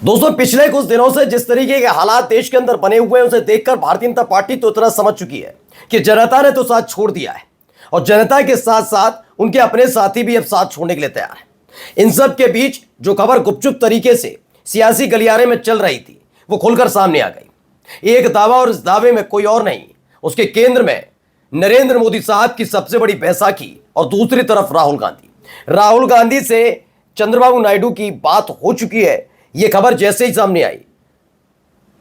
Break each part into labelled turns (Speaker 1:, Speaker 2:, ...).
Speaker 1: दोस्तों, पिछले कुछ दिनों से जिस तरीके के हालात देश के अंदर बने हुए हैं उसे देखकर भारतीय जनता पार्टी तो इतना समझ चुकी है कि जनता ने तो साथ छोड़ दिया है और जनता के साथ साथ उनके अपने साथी भी अब साथ छोड़ने के लिए तैयार है। इन सब के बीच जो खबर गुपचुप तरीके से सियासी गलियारे में चल रही थी वो खुलकर सामने आ गई। एक दावा और इस दावे में कोई और नहीं, उसके केंद्र में नरेंद्र मोदी साहब की सबसे बड़ी बैसाखी और दूसरी तरफ राहुल गांधी से चंद्रबाबू नायडू की बात हो चुकी है। यह खबर जैसे ही सामने आई,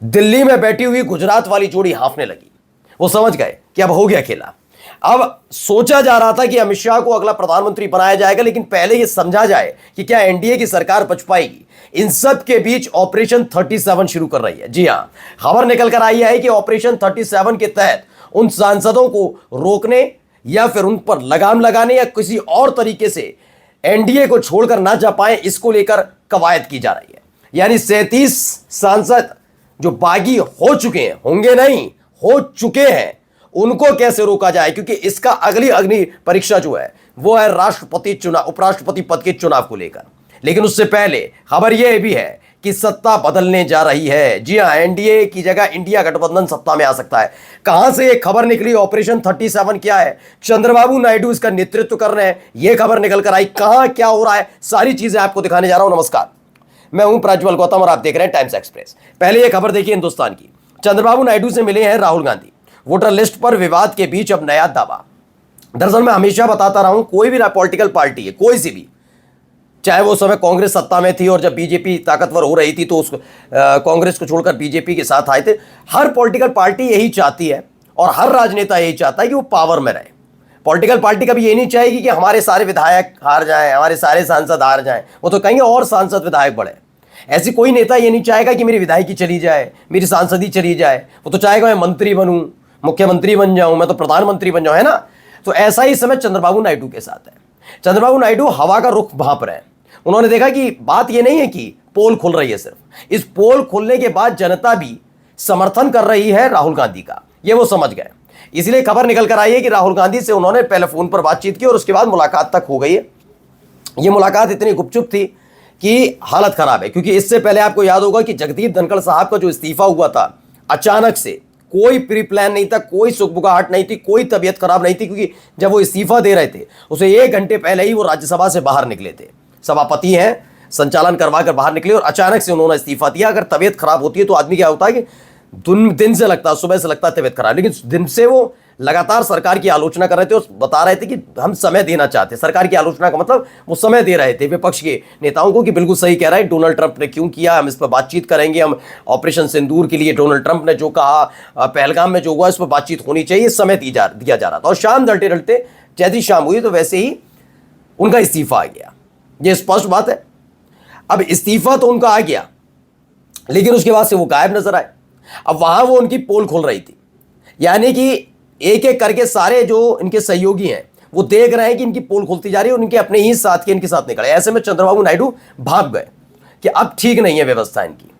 Speaker 1: दिल्ली में बैठी हुई गुजरात वाली जोड़ी हांफने लगी। वो समझ गए कि अब हो गया खेला। अब सोचा जा रहा था कि अमित शाह को अगला प्रधानमंत्री बनाया जाएगा, लेकिन पहले यह समझा जाए कि क्या एनडीए की सरकार बच पाएगी। इन सब के बीच ऑपरेशन 37 शुरू कर रही है। जी हां, खबर निकल कर आई है कि ऑपरेशन 37 के तहत उन सांसदों को रोकने या फिर उन पर लगाम लगाने या किसी और तरीके से एनडीए को छोड़कर ना जा पाए, इसको लेकर कवायद की जा रही है। यानी 37 सांसद जो बागी हो चुके हैं, होंगे नहीं, हो चुके हैं, उनको कैसे रोका जाए, क्योंकि इसका अग्नि परीक्षा जो है वो है राष्ट्रपति चुनाव, उपराष्ट्रपति पद के चुनाव को लेकर। लेकिन उससे पहले खबर यह भी है कि सत्ता बदलने जा रही है। जी हां, एनडीए की जगह इंडिया गठबंधन सत्ता में आ सकता है। कहां से यह खबर निकली? ऑपरेशन 37 क्या है, चंद्रबाबू नायडू इसका नेतृत्व कर रहे हैं, यह खबर निकल कर आई। कहां क्या हो रहा है, सारी चीजें आपको दिखाने जा रहा हूं। नमस्कार, मैं हूं प्रज्वल गौतम और आप देख रहे हैं टाइम्स एक्सप्रेस। पहले यह खबर देखिए हिंदुस्तान की। चंद्रबाबू नायडू से मिले हैं राहुल गांधी। वोटर लिस्ट पर विवाद के बीच अब नया दावा। दरअसल मैं हमेशा बताता रहा हूं, कोई भी पॉलिटिकल पार्टी है, कोई सी भी, चाहे वो समय कांग्रेस सत्ता में थी और जब बीजेपी ताकतवर हो रही थी तो उस कांग्रेस को छोड़कर बीजेपी के साथ आए थे। हर पॉलिटिकल पार्टी यही चाहती है और हर राजनेता यही चाहता है कि वो पावर में रहे। पॉलिटिकल पार्टी कभी ये नहीं चाहेगी कि हमारे सारे विधायक हार जाएं, हमारे सारे सांसद हार जाएं। वो तो कहेंगे और सांसद विधायक बढ़े। ऐसी कोई नेता ये नहीं चाहेगा कि मेरी विधायकी चली जाए, मेरी सांसदी चली जाए। वो तो चाहेगा मैं मंत्री बनूं, मुख्यमंत्री बन जाऊं, मैं तो प्रधानमंत्री बन जाऊं, है ना। तो ऐसा ही समय चंद्रबाबू नायडू के साथ है। चंद्रबाबू नायडू हवा का रुख भांप रहे हैं। उन्होंने देखा कि बात यह नहीं है कि पोल खुल रही है, सिर्फ इस पोल खुलने के बाद जनता भी समर्थन कर रही है राहुल गांधी का, ये वो समझ गए। इसलिए खबर निकल कर आई है कि राहुल गांधी से उन्होंने पहले फोन पर बातचीत की और उसके बाद मुलाकात तक हो गई है। यह मुलाकात इतनी गुपचुप थी कि हालत खराब है, क्योंकि इससे पहले आपको याद होगा कि जगदीप धनखड़ साहब का जो इस्तीफा हुआ था अचानक से, कोई प्री प्लान नहीं था, कोई सुगबुगाहट नहीं थी, कोई तबीयत खराब नहीं थी, क्योंकि जब वो इस्तीफा दे रहे थे उसे 1 घंटे पहले ही वो राज्यसभा से बाहर निकले थे। सभापति हैं, संचालन करवा कर बाहर निकले और अचानक से उन्होंने इस्तीफा दिया। अगर तबीयत खराब होती है तो आदमी क्या होता है कि दिन से लगता है, सुबह से लगता है तबीयत खराब, लेकिन दिन से वो लगातार सरकार की आलोचना कर रहे थे और बता रहे थे कि हम समय देना चाहते हैं। सरकार की आलोचना का मतलब वो समय दे रहे थे विपक्ष के नेताओं को कि बिल्कुल सही कह रहा है, डोनाल्ड ट्रंप ने क्यों किया, हम इस पर बातचीत करेंगे, हम ऑपरेशन सिंदूर के लिए डोनाल्ड ट्रंप ने जो कहा, पहलगाम में जो हुआ, इस पर बातचीत होनी चाहिए, समय दिया जा रहा था। और शाम ढलते ढलते जैसी शाम हुई तो वैसे ही उनका इस्तीफा आ गया। ये स्पष्ट बात है। अब इस्तीफा तो उनका आ गया, लेकिन उसके बाद से वो गायब नजर आए। अब वहां वो उनकी पोल खोल रही थी, यानी कि एक एक करके सारे जो इनके सहयोगी हैं वो देख रहे हैं कि इनकी पोल खुलती जा रही है और इनके अपने ही साथ के इनके साथ निकले। ऐसे में चंद्रबाबू नायडू भाग गए कि अब ठीक नहीं है व्यवस्था इनकी,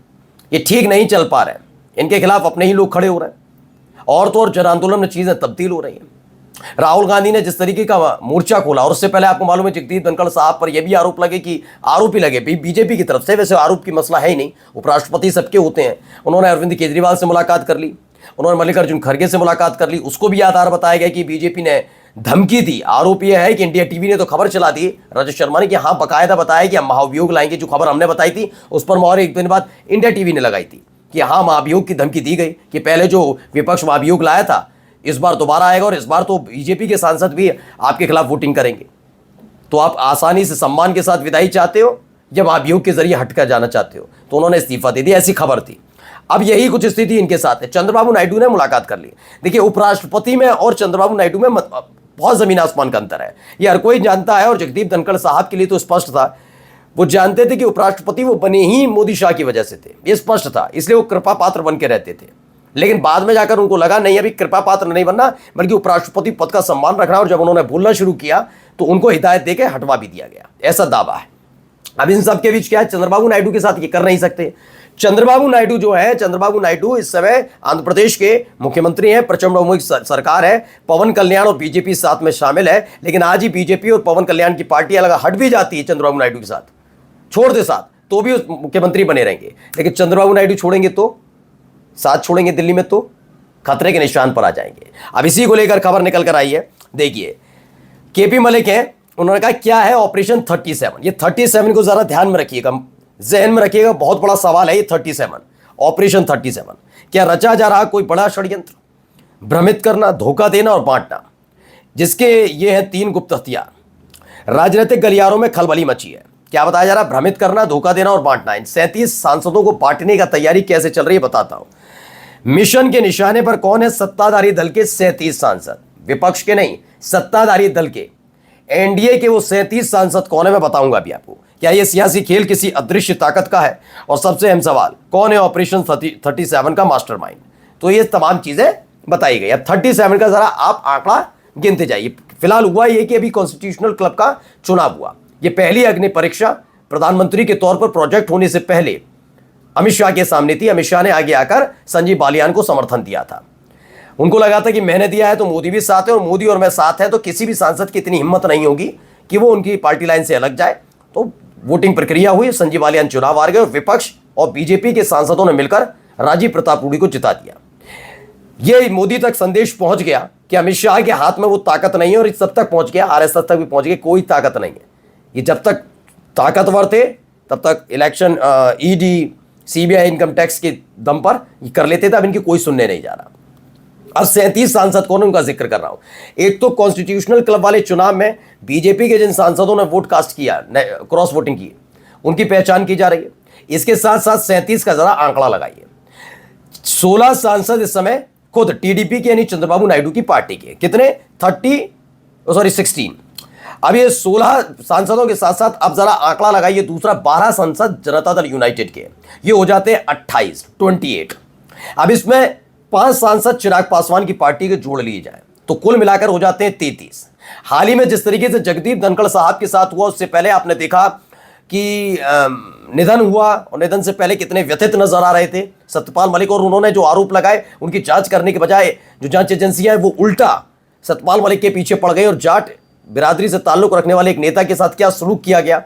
Speaker 1: ये ठीक नहीं चल पा रहे हैं, इनके खिलाफ अपने ही लोग खड़े हो रहे हैं और तो और जन आंदोलन में चीजें तब्दील हो रही हैं। राहुल गांधी ने जिस तरीके का मोर्चा खोला, और उससे पहले आपको मालूम है जगदीप धनखड़ साहब पर यह भी आरोप लगे बीजेपी की तरफ से, वैसे आरोप की मसला है ही नहीं, उपराष्ट्रपति सबके होते हैं। उन्होंने अरविंद केजरीवाल से मुलाकात कर ली, उन्होंने मल्लिकार्जुन खड़गे से मुलाकात कर ली, उसको भी आधार बताया गया कि बीजेपी ने धमकी दी। आरोप यह है कि इंडिया टीवी ने तो खबर चला दी रजत शर्मा ने कि हाँ बाकायदा बताया कि हम महाभियोग लाएंगे, जो खबर हमने बताई थी उस पर मोहर 1 दिन बाद इंडिया टीवी ने लगाई थी कि हाँ महाभियोग की धमकी दी गई कि पहले जो विपक्ष महाभियोग लाया था इस बार दोबारा आएगा और इस बार तो बीजेपी के सांसद भी आपके खिलाफ वोटिंग करेंगे। तो आप आसानी से सम्मान के साथ विदाई चाहते हो या महाभियोग के जरिए हटकर जाना चाहते हो? तो उन्होंने इस्तीफा दे दिया, ऐसी खबर थी। अब यही कुछ स्थिति इनके साथ है। चंद्रबाबू नायडू ने मुलाकात कर ली। देखिए, उपराष्ट्रपति में और चंद्रबाबू नायडू में बहुत जमीन आसमान का अंतर है, ये हर कोई जानता है। और जगदीप धनखड़ साहब के लिए तो स्पष्ट था, वो जानते थे कि उपराष्ट्रपति वो बने ही मोदी शाह की वजह से थे, ये स्पष्ट था, इसलिए वो कृपा पात्र बन के रहते थे। लेकिन बाद में जाकर उनको लगा नहीं, अभी कृपा पात्र नहीं बनना बल्कि उपराष्ट्रपति पद का सम्मान रखना। और जब उन्होंने बोलना शुरू किया तो उनको हिदायत देकर हटवा भी दिया गया, ऐसा दावा है। अब इन सब के बीच क्या है, चंद्रबाबू नायडू के साथ ये कर नहीं सकते। चंद्रबाबू नायडू जो है, चंद्रबाबू नायडू इस समय आंध्र प्रदेश के मुख्यमंत्री हैं, प्रचंड बहुमत सरकार है, पवन कल्याण और बीजेपी साथ में शामिल है। लेकिन आज ही बीजेपी और पवन कल्याण की पार्टी अलग हट भी जाती है चंद्रबाबू नायडू के साथ, छोड़ दे साथ, तो भी मुख्यमंत्री बने रहेंगे, लेकिन चंद्रबाबू नायडू छोड़ेंगे तो, साथ छोड़ेंगे दिल्ली में तो खतरे के निशान पर आ जाएंगे। अब इसी को लेकर खबर निकल कर आई है। देखिए केपी मलिक हैं, उन्होंने कहा क्या है ऑपरेशन 37। ये 37 को जरा ध्यान में रखिएगा, जहन में रखिएगा, बहुत बड़ा सवाल है ये 37, ऑपरेशन 37। क्या रचा जा रहा कोई बड़ा षड्यंत्र, भ्रमित करना, धोखा देना और बांटना, जिसके ये हैं 3 गुप्त हथियार। राजनीतिक गलियारों में खलबली मची है। क्या बताया जा रहा है? भ्रमित करना, धोखा देना और बांटना। इन 37 सांसदों को बांटने का तैयारी कैसे चल रही है बताता हूं। मिशन के निशाने पर कौन है? सत्ताधारी दल के 37 सांसद, विपक्ष के नहीं, सत्ताधारी दल के, एनडीए के वो 37 सांसद कौन है मैं बताऊंगा अभी आपको। क्या ये सियासी खेल किसी अदृश्य ताकत का है? और सबसे अहम सवाल, कौन है ऑपरेशन 37 का मास्टरमाइंड? तो ये तमाम चीजें बताई गई। अब 37 का जरा आप आंकड़ा गिनते जाइए। फिलहाल हुआ ये कि अभी कॉन्स्टिट्यूशनल क्लब का चुनाव हुआ, ये पहली अग्नि परीक्षा प्रधानमंत्री के तौर पर प्रोजेक्ट होने से पहले अमित शाह के सामने थी। अमित शाह ने आगे आकर संजीव बालियान को समर्थन दिया था। उनको लगा था कि मैंने दिया है तो मोदी भी साथ है, और मोदी और मैं साथ है तो किसी भी सांसद की इतनी हिम्मत नहीं होगी कि वो उनकी पार्टी लाइन से अलग जाए। तो वोटिंग प्रक्रिया हुई, संजीव बालियान चुनाव हार गए और विपक्ष और बीजेपी के सांसदों ने मिलकर राजीव प्रताप रूडी को जिता दिया। ये मोदी तक संदेश पहुंच गया कि अमित शाह के हाथ में वो ताकत नहीं है, और इस सब तक पहुंच गया, आरएसएस तक भी पहुंच गया, कोई ताकत नहीं है। ये जब तक ताकतवर थे तब तक election ED CBI income tax के दम पर कर लेते थे, अब इनकी कोई सुनने नहीं जा रहा। अब 37 सांसद कौन, उनका जिक्र कर रहा हूं। एक तो कॉन्स्टिट्यूशनल क्लब वाले चुनाव में बीजेपी के जिन सांसदों ने वोट कास्ट किया, क्रॉस वोटिंग की, उनकी पहचान की जा रही है। इसके साथ साथ 37 का जरा आंकड़ा लगाइए। 16 सांसद इस समय खुद टीडीपी के यानी चंद्रबाबू नायडू की पार्टी के, कितने 16। अब ये 16 सांसदों के साथ साथ अब जरा आंकड़ा लगाइए दूसरा, 12 सांसद जनता दल यूनाइटेड के, ये हो जाते हैं 28। अब इसमें 5 सांसद चिराग पासवान की पार्टी के जोड़ लिए जाए तो कुल मिलाकर हो जाते हैं 33। हाल ही में जिस तरीके से जगदीप धनखड़ साहब के साथ हुआ, उससे पहले आपने देखा कि निधन हुआ, और निधन से पहले कितने व्यथित नजर आ रहे थे सत्यपाल मलिक, और उन्होंने जो आरोप लगाए उनकी जांच करने के बजाय जो जांच एजेंसियां हैं वो उल्टा सत्यपाल मलिक के पीछे पड़ गई, और जाट बिरादरी से ताल्लुक रखने वाले एक नेता के साथ क्या सलूक किया गया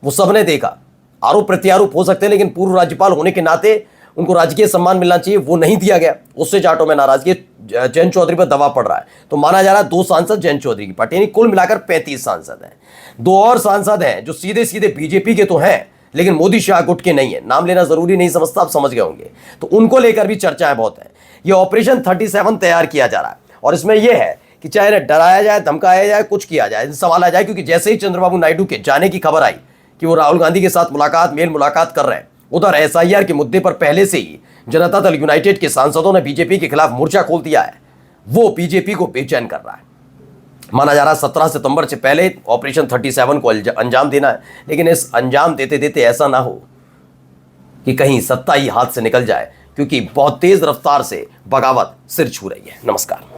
Speaker 1: वो सबने देखा। आरोप प्रत्यारोप हो सकते हैं, लेकिन पूर्व राज्यपाल होने के नाते उनको राजकीय सम्मान मिलना चाहिए, वो नहीं दिया गया। उससे जाटों में नाराजगी, जयंत चौधरी पर दबाव पड़ रहा है। तो माना जा रहा है 2 सांसद जयंत चौधरी की पार्टी, यानी कुल मिलाकर 35 सांसद हैं। 2 और सांसद हैं जो सीधे सीधे बीजेपी के तो हैं, लेकिन मोदी शाह गुट के नहीं है। नाम लेना जरूरी नहीं समझता, आप समझ गए होंगे। तो उनको लेकर भी चर्चाएं बहुत हैं। ये ऑपरेशन 37 तैयार किया जा रहा है, और इसमें यह है कि चाहे डराया जाए, धमकाया जाए, कुछ किया जाए, सवाल आ जाए, क्योंकि जैसे ही चंद्रबाबू नायडू के जाने की खबर आई कि वो राहुल गांधी के साथ मेल मुलाकात कर रहे हैं, उधर एसआईआर के मुद्दे पर पहले से ही जनता दल यूनाइटेड के सांसदों ने बीजेपी के खिलाफ मोर्चा खोल दिया है। वो बीजेपी को बेचैन कर रहा है। माना जा रहा है 17 सितंबर से पहले ऑपरेशन 37 को अंजाम देना है, लेकिन इस अंजाम देते देते ऐसा ना हो कि कहीं सत्ता ही हाथ से निकल जाए, क्योंकि बहुत तेज रफ्तार से बगावत सिर छू रही है। नमस्कार।